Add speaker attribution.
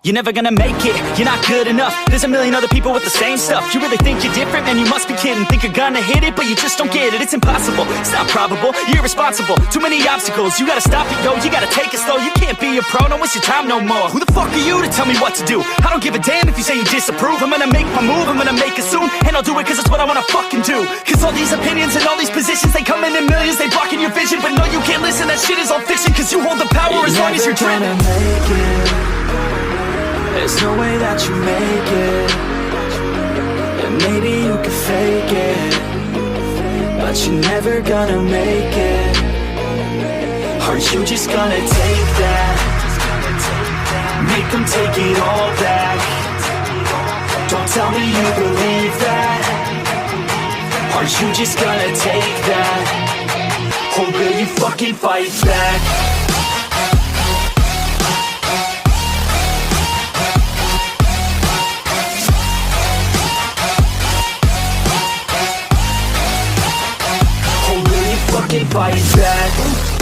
Speaker 1: you're never gonna make it. You're not good enough, there's a million other people with the same stuff. You really think you're different? Man, you must be kidding. Think you're gonna hit it, but you just don't get it. It's impossible, it's not probable, you're irresponsible. Too many obstacles, you gotta stop it, yo. You gotta take it slow, you can't be a pro. Don't waste your time no more. Who the fuck are you to tell me what to do? I don't give a damn if you say you disapprove. I'm gonna make my move, I'm gonna make it soon. And I'll do it cause it's what I wanna fucking do. Cause all these opinions and all these positions, they come in millions, they blocking your vision. But no, you can't listen, that shit is all fiction. Cause you hold the power as long as you're driven.
Speaker 2: Make it. There's no way that you make it. And maybe you could fake it, but you're never gonna make it. Are you just gonna take that? Make them take it all back. Don't tell me you believe that. Are you just gonna take that? Or will you fucking fight back? Or will you fucking fight back?